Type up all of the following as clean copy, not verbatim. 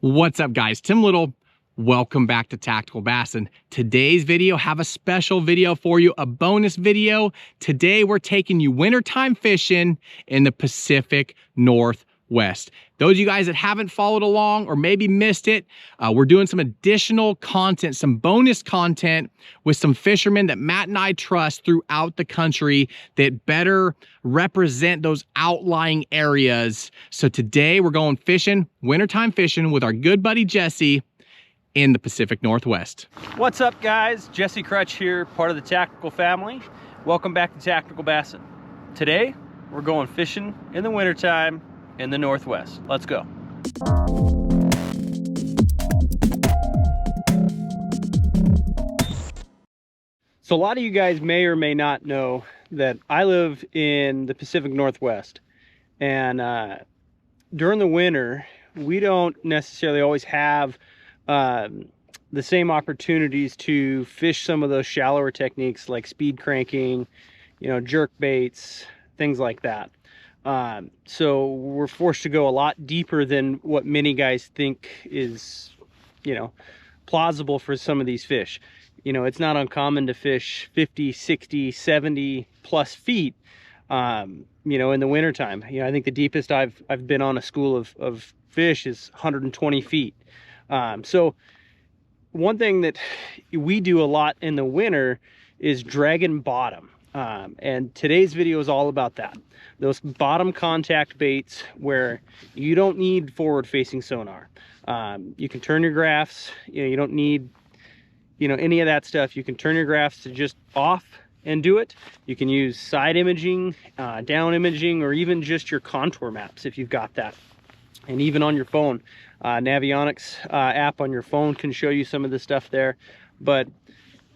What's up, guys? Tim Little. Welcome back to Tactical Bassin. Today's video, have a special video for you, a bonus video. Today we're taking you wintertime fishing in the Pacific Northwest. Those of you guys that haven't followed along or maybe missed it, we're doing some additional content, some bonus content with some fishermen that Matt and I trust throughout the country that better represent those outlying areas. So today we're going fishing, wintertime fishing with our good buddy Jesse in the Pacific Northwest. What's up, guys? Jesse Kroetch here, part of the Tactical family. Welcome back to Tactical Bassin. Today we're going fishing in the wintertime in the Northwest. Let's go. So a lot of you guys may or may not know that I live in the Pacific Northwest, and during the winter we don't necessarily always have the same opportunities to fish some of those shallower techniques like speed cranking, jerk baits, things like that. So we're forced to go a lot deeper than what many guys think is, plausible for some of these fish. It's not uncommon to fish 50, 60, 70 plus feet, in the wintertime. I think the deepest I've been on a school of fish is 120 feet. So one thing that we do a lot in the winter is dragging bottom. And today's video is all about that. Those bottom contact baits where you don't need forward facing sonar. You can turn your graphs, you don't need, any of that stuff. You can turn your graphs to just off and do it. You can use side imaging, down imaging, or even just your contour maps if you've got that. And even on your phone, Navionics app on your phone can show you some of the stuff there. But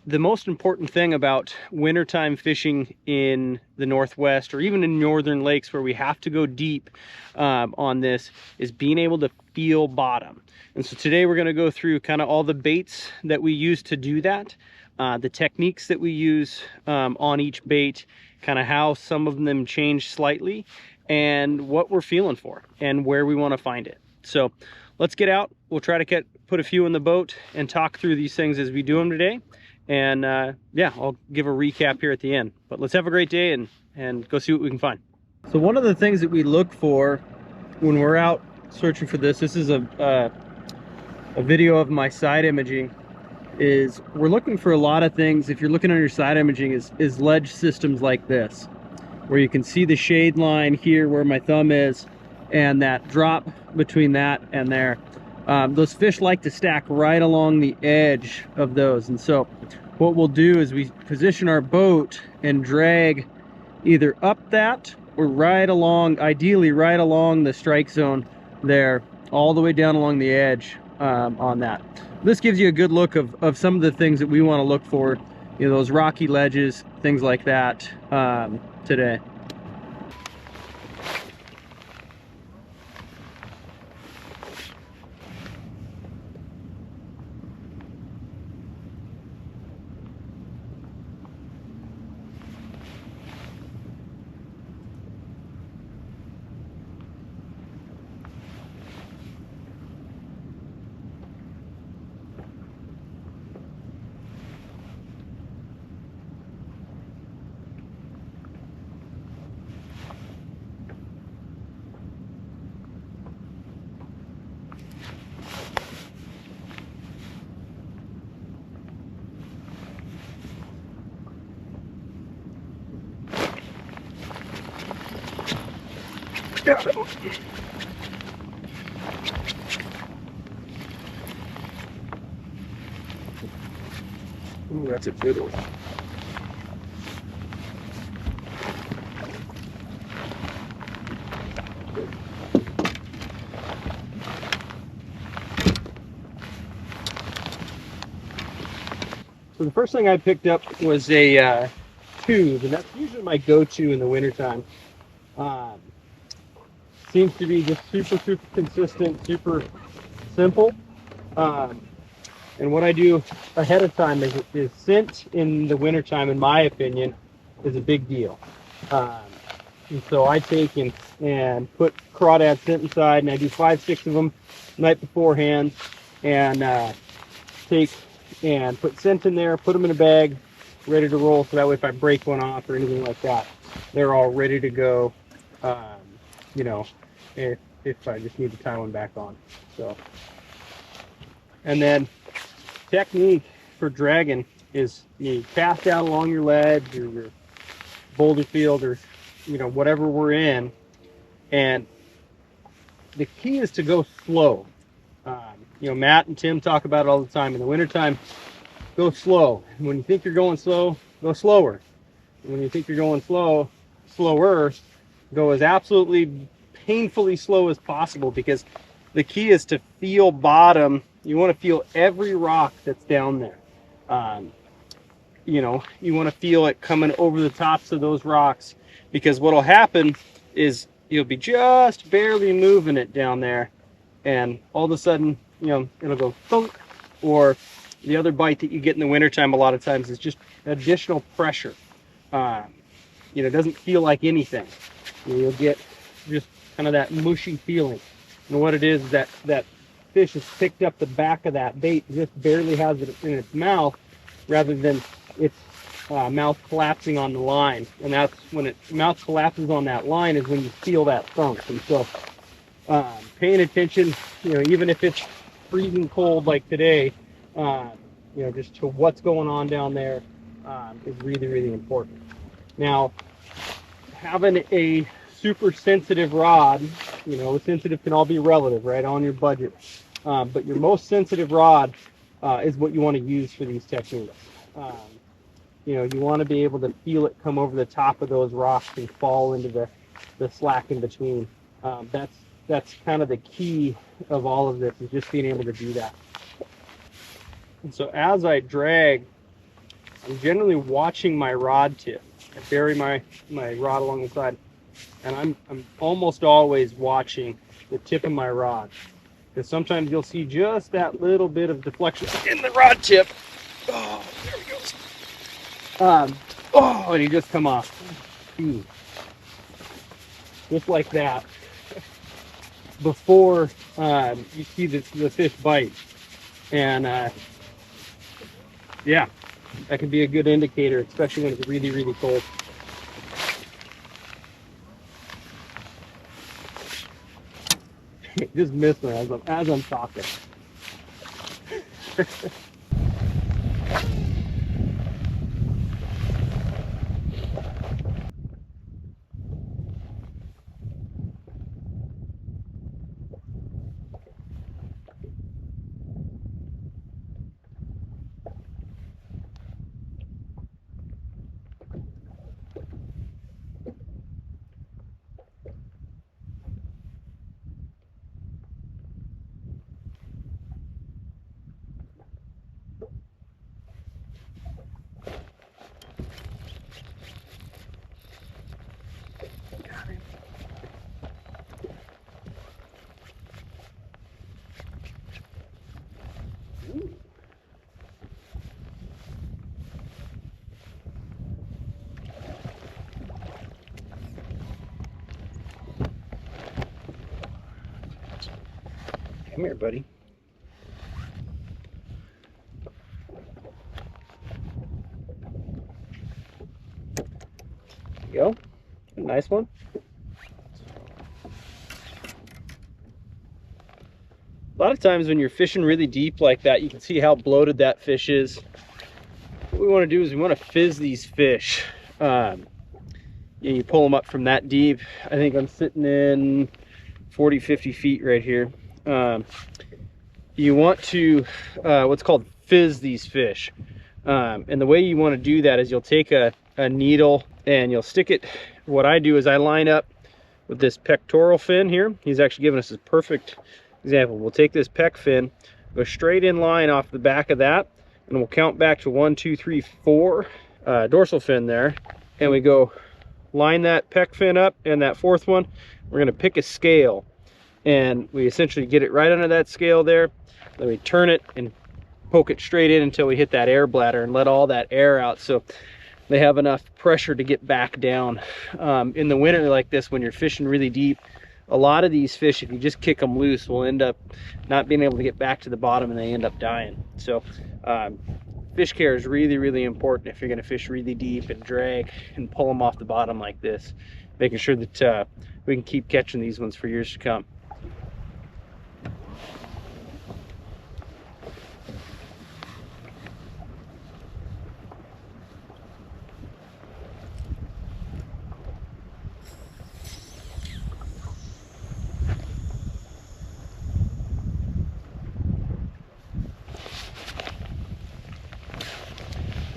the most important thing about wintertime fishing in the Northwest, or even in northern lakes where we have to go deep on this, is being able to feel bottom. And so today we're going to go through kind of all the baits that we use to do that, the techniques that we use on each bait, kind of how some of them change slightly, and what we're feeling for and where we want to find it. So let's get out. We'll try to put a few in the boat and talk through these things as we do them today. And yeah, I'll give a recap here at the end. But let's have a great day and go see what we can find. So one of the things that we look for when we're out searching for this is a video of my side imaging, is we're looking for a lot of things. If you're looking on your side imaging, is ledge systems like this, where you can see the shade line here where my thumb is, and that drop between that and there. Those fish like to stack right along the edge of those. And so what we'll do is we position our boat and drag either up that or right along, ideally right along the strike zone there, all the way down along the edge on that. This gives you a good look of some of the things that we want to look for, those rocky ledges, things like that today. Ooh, that's a good one. So the first thing I picked up was a tube, and that's usually my go-to in the wintertime. Seems to be just super consistent, super simple. And what I do ahead of time is scent in the wintertime, in my opinion, is a big deal. And so I take and and put crawdad scent inside, and I do 5-6 of them night beforehand, and take and put scent in there, put them in a bag, ready to roll, so that way if I break one off or anything like that, they're all ready to go, you know, if I just need to tie one back on. So, and then technique for dragging is you cast out along your ledge or your boulder field, or you know, whatever we're in, and the key is to go slow. You know, Matt and Tim talk about it all the time. In the wintertime, go slow. And when you think you're going slow, go slower. And when you think you're going slower, go as absolutely painfully slow as possible, because the key is to feel bottom. You want to feel every rock that's down there. You know, you want to feel it coming over the tops of those rocks, because what'll happen is you'll be just barely moving it down there, and all of a sudden, you know, it'll go thunk. Or the other bite that you get in the wintertime a lot of times is just additional pressure. You know, it doesn't feel like anything. You'll get just kind of that mushy feeling. And what it is, that fish has picked up the back of that bait, just barely has it in its mouth, rather than its mouth collapsing on the line. And that's when its mouth collapses on that line, is when you feel that thunk. And so paying attention, you know, even if it's freezing cold like today, you know, just to what's going on down there is really, really important. Now, having a super sensitive rod, you know, sensitive can all be relative, right, on your budget. But your most sensitive rod is what you want to use for these techniques. You know, you want to be able to feel it come over the top of those rocks and fall into the slack in between. That's kind of the key of all of this, is just being able to do that. And so as I drag, I'm generally watching my rod tip. I bury my rod along the side, and I'm almost always watching the tip of my rod, because sometimes you'll see just that little bit of deflection in the rod tip. Oh, there we go. Oh, and he just come off. Ooh. Just like that. Before you see the fish bite. And yeah, that can be a good indicator, especially when it's really, really cold. Just missed me as I'm talking. Come here, buddy. There you go. A nice one. A lot of times when you're fishing really deep like that, you can see how bloated that fish is. What we want to do is we want to fizz these fish. You pull them up from that deep. I think I'm sitting in 40-50 feet right here. You want to what's called fizz these fish, and the way you want to do that is you'll take a needle and you'll stick it. What I do is I line up with this pectoral fin here. He's actually given us a perfect example. We'll take this pec fin, go straight in line off the back of that, and we'll count back to 1, 2, 3, 4 dorsal fin there, and we go line that pec fin up, and that fourth one we're going to pick a scale, and we essentially get it right under that scale there. Then we turn it and poke it straight in until we hit that air bladder and let all that air out. So they have enough pressure to get back down. In the winter like this, when you're fishing really deep, a lot of these fish, if you just kick them loose, will end up not being able to get back to the bottom, and they end up dying. So fish care is really, really important if you're going to fish really deep and drag and pull them off the bottom like this, making sure that we can keep catching these ones for years to come.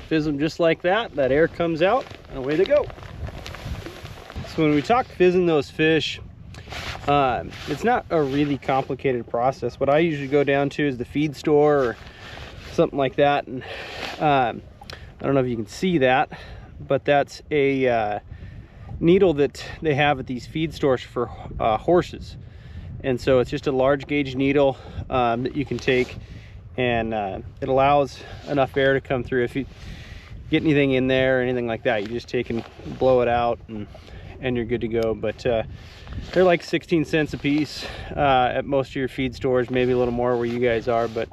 Fizz them just like that. That air comes out and away they go. So when we talk fizzing those fish, it's not a really complicated process. What I usually go down to is the feed store or something like that. And I don't know if you can see that, but that's a needle that they have at these feed stores for horses. And so it's just a large gauge needle that you can take, and it allows enough air to come through. If you get anything in there or anything like that, you just take and blow it out, and you're good to go. But they're like 16 cents a piece at most of your feed stores, maybe a little more where you guys are. But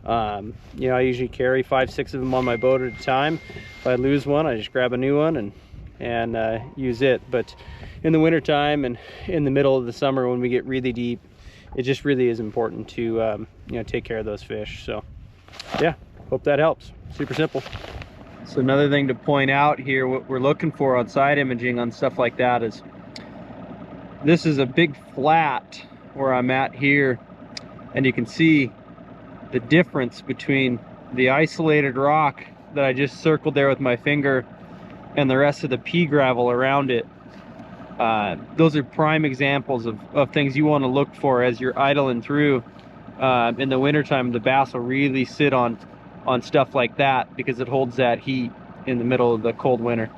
you know, I usually carry 5-6 of them on my boat at a time. If I lose one, I just grab a new one and use it. But in the winter time and in the middle of the summer, when we get really deep, it just really is important to you know, take care of those fish. So yeah, hope that helps. Super simple. So another thing to point out here, what we're looking for on side imaging on stuff like that is, this is a big flat where I'm at here, and you can see the difference between the isolated rock that I just circled there with my finger and the rest of the pea gravel around it. Those are prime examples of things you want to look for as you're idling through. In the wintertime, the bass will really sit on stuff like that because it holds that heat in the middle of the cold winter.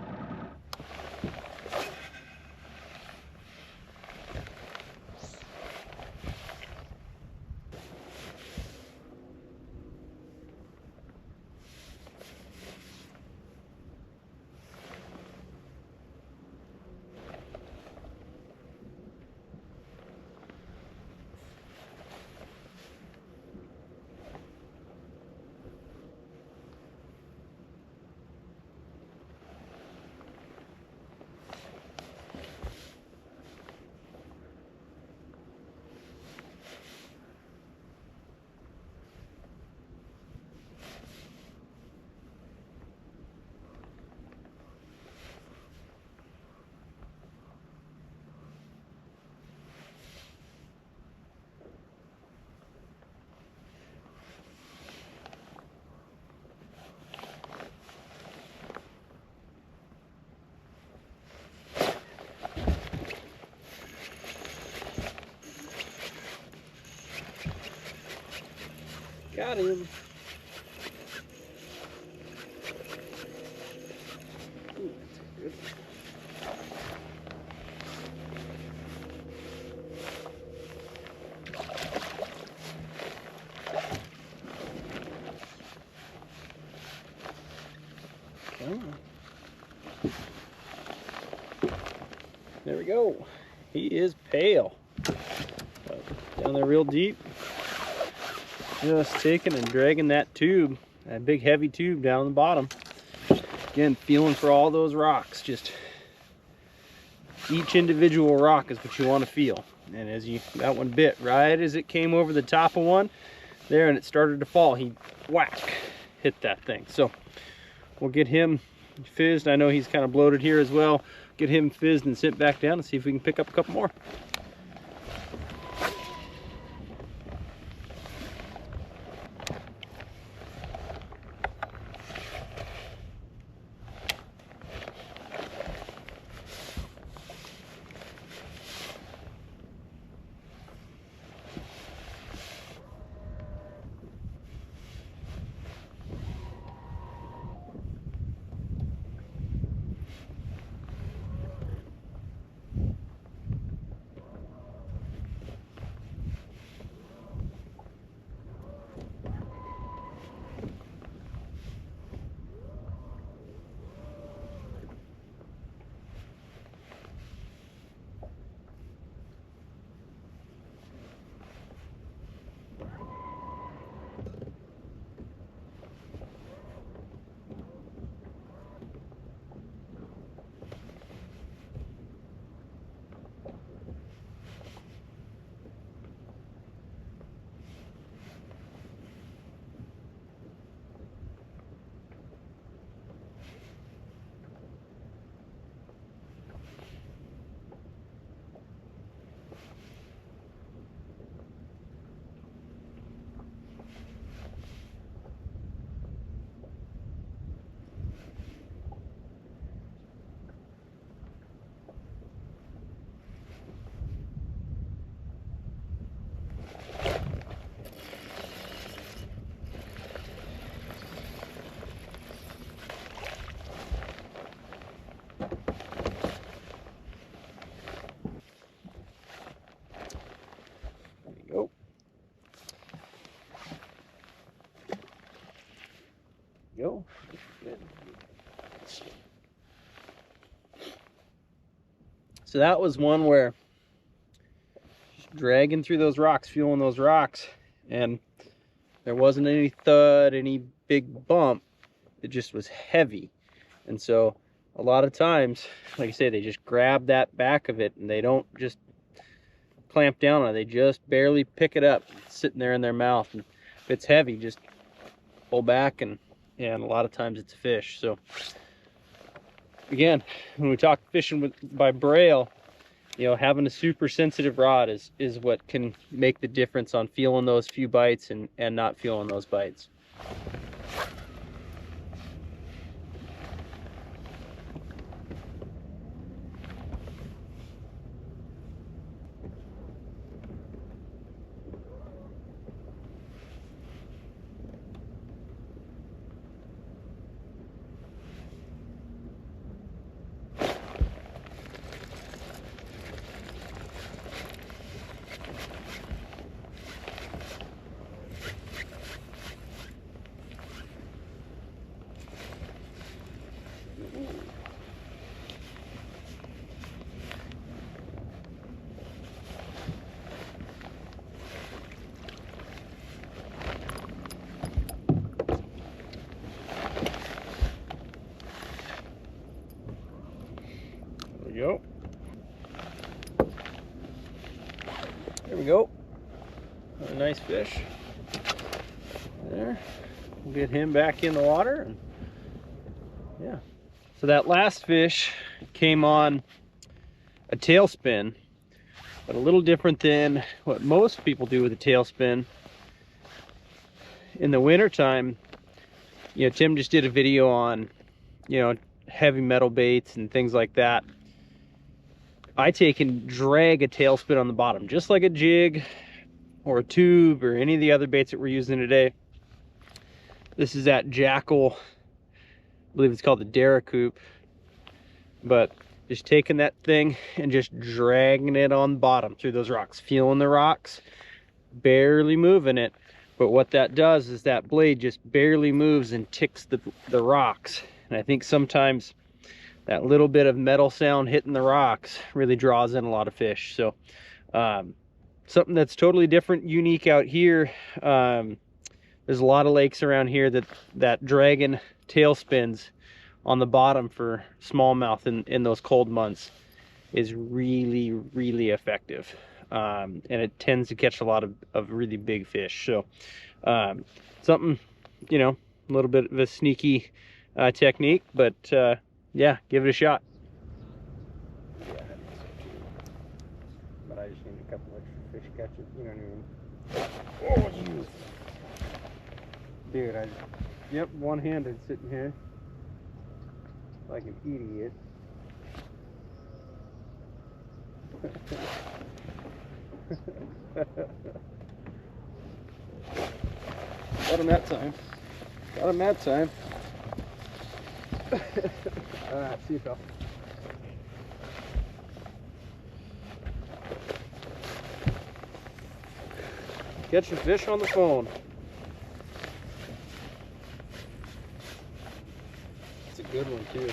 Got him. Ooh, that's good. Come on. There we go. He is pale. Down there real deep. Just taking and dragging that tube, that big heavy tube down the bottom. Again, feeling for all those rocks. Just each individual rock is what you want to feel. And as that one bit right as it came over the top of one there and it started to fall, he whack hit that thing. So we'll get him fizzed. I know he's kind of bloated here as well. Get him fizzed and sent back down and see if we can pick up a couple more. Go. Good. So that was one where just dragging through those rocks, feeling those rocks, and there wasn't any thud, any big bump. It just was heavy. And so a lot of times, like I say, they just grab that back of it and they don't just clamp down on it. They just barely pick it up, sitting there in their mouth. And if it's heavy, just pull back, and a lot of times it's a fish. So again, when we talk fishing by braille, you know, having a super sensitive rod is what can make the difference on feeling those few bites and not feeling those bites. Go. There we go. A nice fish. There. We'll get him back in the water. And yeah. So that last fish came on a tailspin, but a little different than what most people do with a tailspin. In the wintertime, you know, Tim just did a video on, you know, heavy metal baits and things like that. I take and drag a tailspin on the bottom, just like a jig or a tube or any of the other baits that we're using today. This is that Jackal, I believe it's called the Daracoup, but just taking that thing and just dragging it on the bottom through those rocks, feeling the rocks, barely moving it. But what that does is that blade just barely moves and ticks the rocks. And I think sometimes that little bit of metal sound hitting the rocks really draws in a lot of fish. So something that's totally different, unique out here. There's a lot of lakes around here that dragging tailspins on the bottom for smallmouth in those cold months is really, really effective. And it tends to catch a lot of really big fish. So something, you know, a little bit of a sneaky technique, but yeah, give it a shot. Yeah, I think so too. But I just need a couple extra fish catches, you know what I mean? Oh, dude, yep, one-handed sitting here like an idiot. Got him that time. Got him that time. Alright, see you, pal. Catching fish on the phone. It's a good one, too.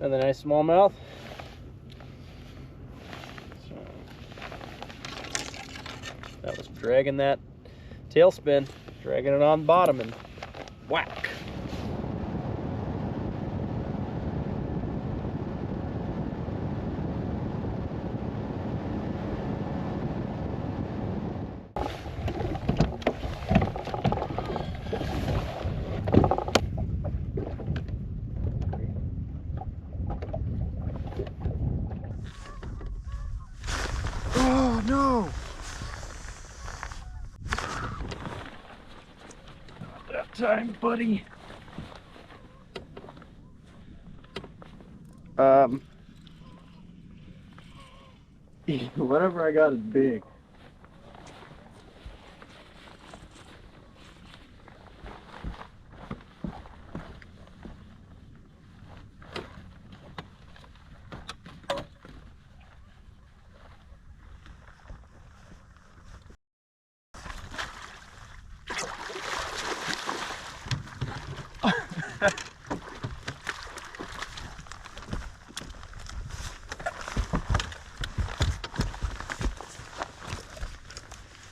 Another nice smallmouth. So, that was dragging that tailspin, dragging it on the bottom, and whack. Oh no! That time, buddy. Whatever I got is big.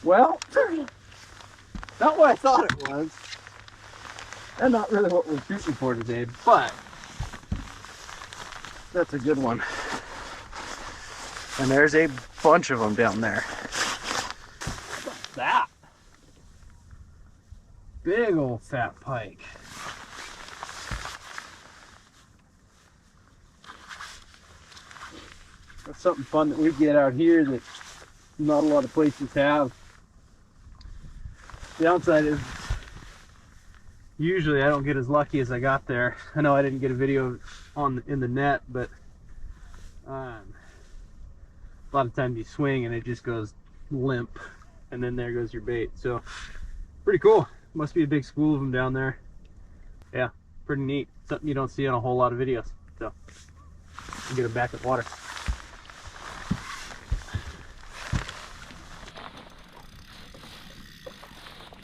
Well, not what I thought it was. And not really what we're shooting for today, but that's a good one. And there's a bunch of them down there. What's that? Big old fat pike. That's something fun that we get out here that not a lot of places have. The downside is usually I don't get as lucky as I got there. I know I didn't get a video in the net, but a lot of times you swing and it just goes limp, and then there goes your bait. So pretty cool. Must be a big school of them down there. Yeah, pretty neat. Something you don't see on a whole lot of videos. So I'll get them back in the water.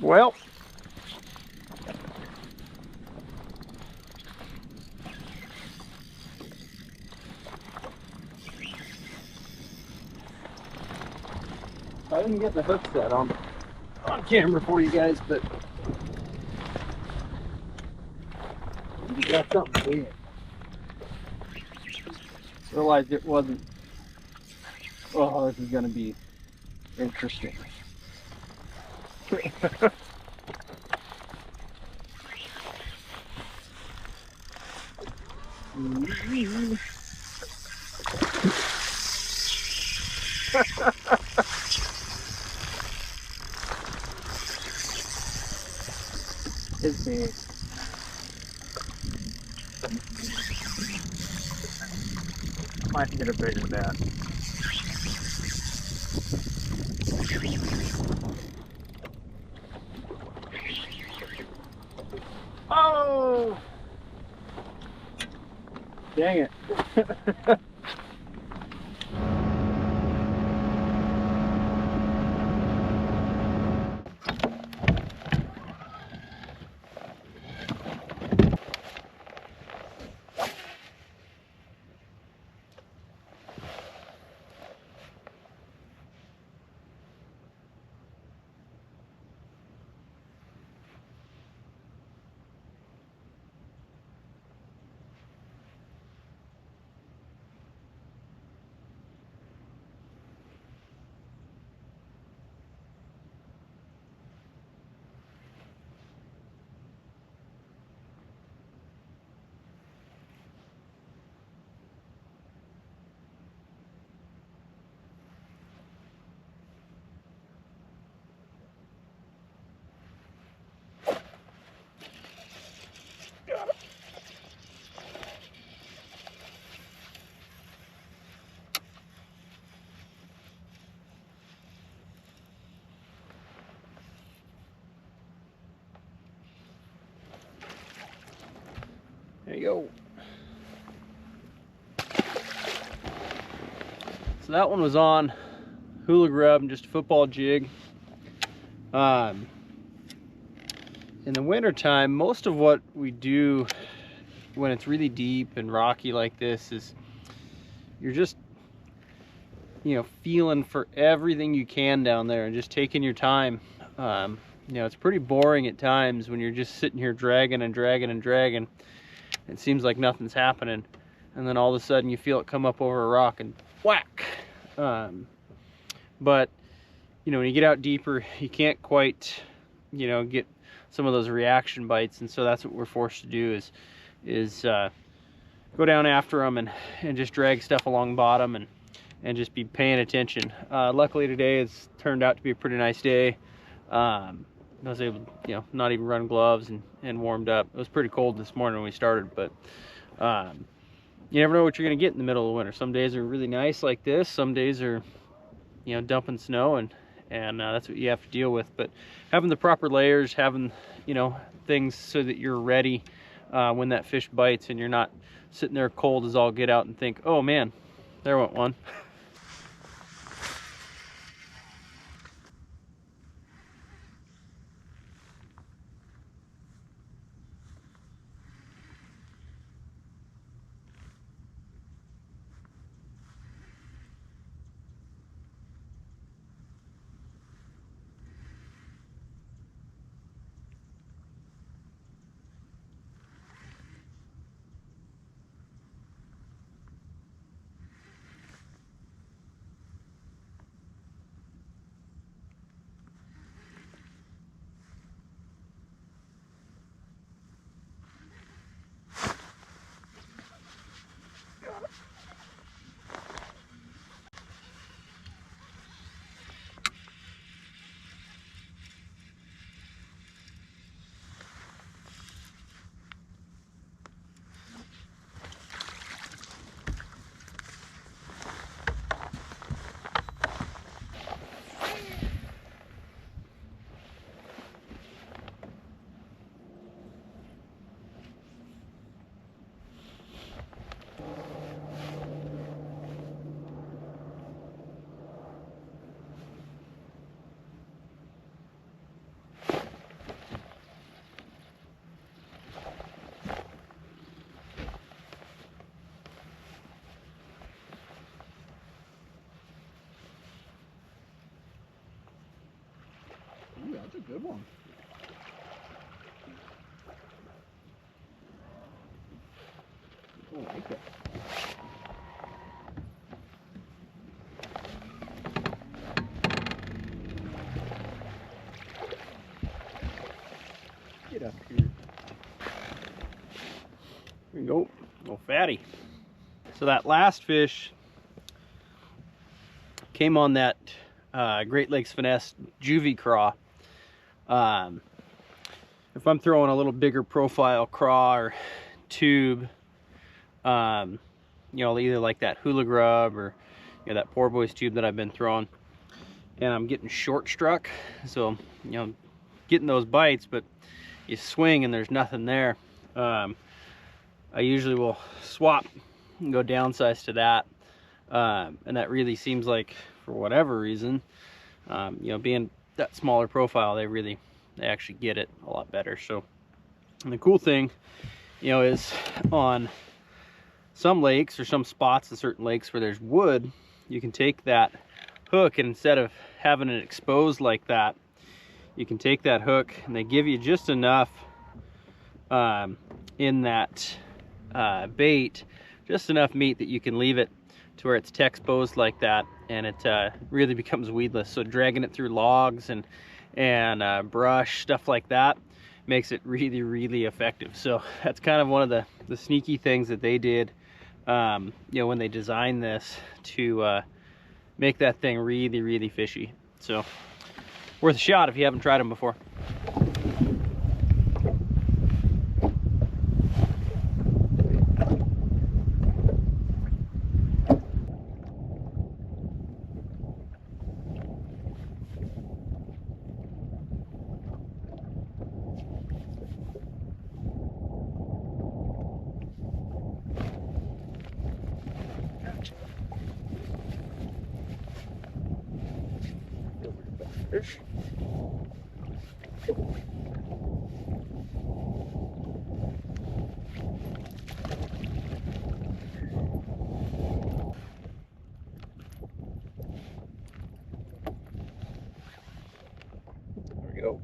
Well, I didn't get the hook set on camera for you guys, but we got something big. Realized it wasn't. Oh, this is gonna be interesting. It's big. I might get a bigger than that. Oh! Dang it. There you go. So that one was on hula grub and just a football jig. In the winter time, most of what we do when it's really deep and rocky like this is you're just, you know, feeling for everything you can down there and just taking your time. You know, it's pretty boring at times when you're just sitting here dragging and dragging and dragging. It seems like nothing's happening, and then all of a sudden you feel it come up over a rock and whack. But you know, when you get out deeper, you can't quite, you know, get some of those reaction bites, and so that's what we're forced to do is go down after them and just drag stuff along bottom and just be paying attention. Luckily today it's turned out to be a pretty nice day. I was able to, you know, not even run gloves and warmed up. It was pretty cold this morning when we started, but you never know what you're going to get in the middle of the winter. Some days are really nice like this. Some days are, you know, dumping snow, and that's what you have to deal with. But having the proper layers, having, you know, things so that you're ready when that fish bites, and you're not sitting there cold as all get out and think, oh man, there went one. Good one. I like it. Get up here. There we go. Little fatty. So that last fish came on that Great Lakes Finesse juvie craw. If I'm throwing a little bigger profile craw or tube, you know, either like that hula grub or, you know, that poor boy's tube that I've been throwing, and I'm getting short struck, so, you know, getting those bites, but you swing and there's nothing there, I usually will swap and go downsize to that, and that really seems like, for whatever reason, you know, being that smaller profile, they actually get it a lot better. So, and the cool thing, you know, is on some lakes or some spots in certain lakes where there's wood, you can take that hook, and instead of having it exposed like that, you can take that hook, and they give you just enough in that bait, just enough meat that you can leave it to where it's exposed like that, and it really becomes weedless. So dragging it through logs and brush, stuff like that, makes it really effective. So that's kind of one of the sneaky things that they did, you know, when they designed this to make that thing really fishy. So worth a shot if you haven't tried them before. Fish. There we go.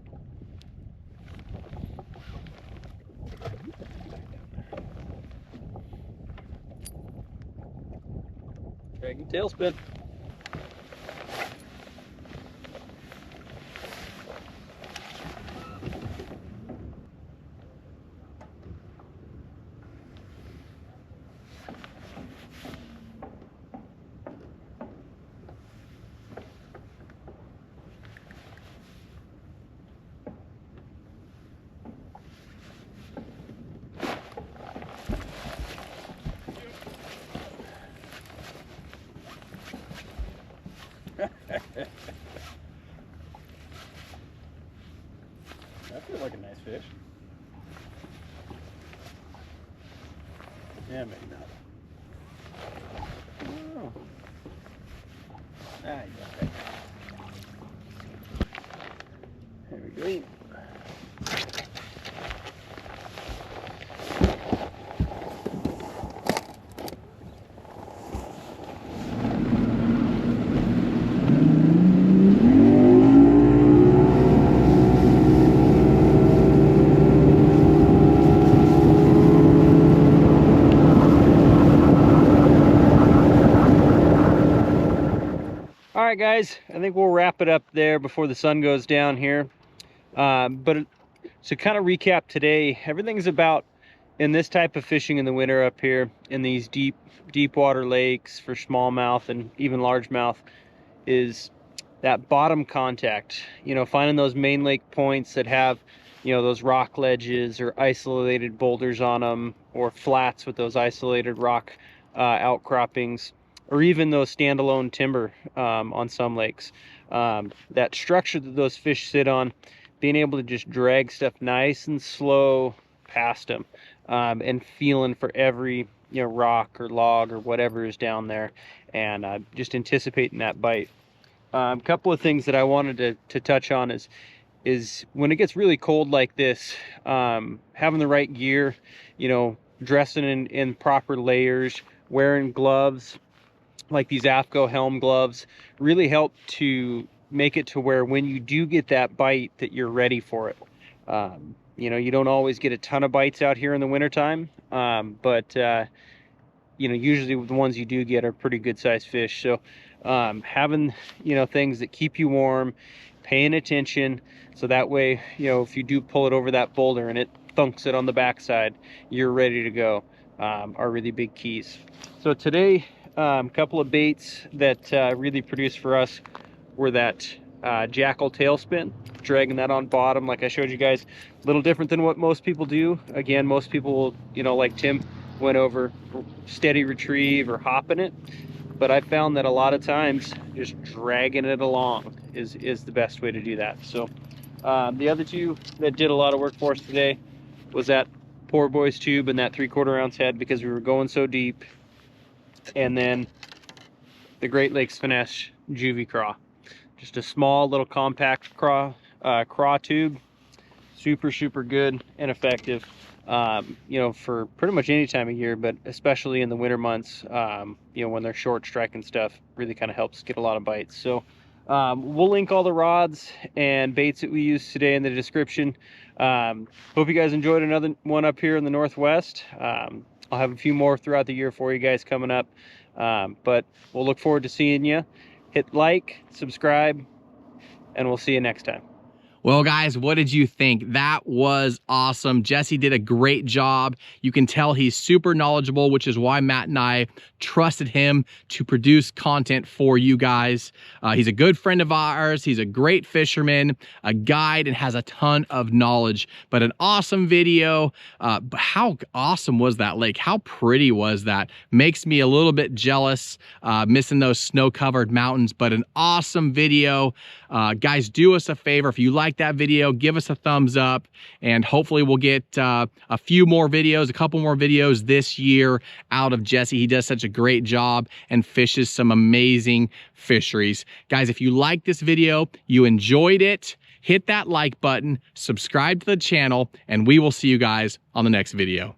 Dragging tailspin. That feels like a nice fish. Yeah, maybe not. Oh. Ah, you got that. There we go. All right, guys, I think we'll wrap it up there before the sun goes down here. But to kind of recap today, everything's about, in this type of fishing in the winter up here in these deep water lakes for smallmouth and even largemouth, is that bottom contact. You know, finding those main lake points that have, you know, those rock ledges or isolated boulders on them, or flats with those isolated rock outcroppings, or even those standalone timber on some lakes. That structure that those fish sit on, being able to just drag stuff nice and slow past them, and feeling for every, you know, rock or log or whatever is down there, and just anticipating that bite. A couple of things that I wanted to touch on is when it gets really cold like this, having the right gear, you know, dressing in proper layers, wearing gloves like these AFCO helm gloves really help to make it to where when you do get that bite that you're ready for it. You know, you don't always get a ton of bites out here in the wintertime, but you know, usually the ones you do get are pretty good sized fish. So having, you know, things that keep you warm, paying attention, so that way, you know, if you do pull it over that boulder and it thunks it on the backside, you're ready to go, are really big keys. So today, a couple of baits that really produced for us were that jackal tailspin, dragging that on bottom like I showed you guys. A little different than what most people do. Again, most people will, you know, like Tim went over, steady retrieve or hopping it, but I found that a lot of times just dragging it along is the best way to do that. So the other two that did a lot of work for us today was that poor boy's tube and that 3/4 ounce head, because we were going so deep, and then the Great Lakes Finesse juvie craw. Just a small little compact craw tube, super good and effective, you know, for pretty much any time of year, but especially in the winter months, you know, when they're short striking stuff, really kind of helps get a lot of bites. So we'll link all the rods and baits that we used today in the description. Hope you guys enjoyed another one up here in the Northwest. I'll have a few more throughout the year for you guys coming up, but we'll look forward to seeing you. Hit like, subscribe, and we'll see you next time. Well, guys, what did you think? That was awesome. Jesse did a great job. You can tell he's super knowledgeable, which is why Matt and I trusted him to produce content for you guys. He's a good friend of ours. He's a great fisherman, a guide, and has a ton of knowledge. But an awesome video. But how awesome was that lake? How pretty was that? Makes me a little bit jealous, missing those snow-covered mountains, but an awesome video. Guys, do us a favor. If you like that video, give us a thumbs up, and hopefully we'll get a few more videos, a couple more videos this year out of Jesse. He does such a great job and fishes some amazing fisheries. Guys, if you like this video, you enjoyed it, hit that like button, subscribe to the channel, and we will see you guys on the next video.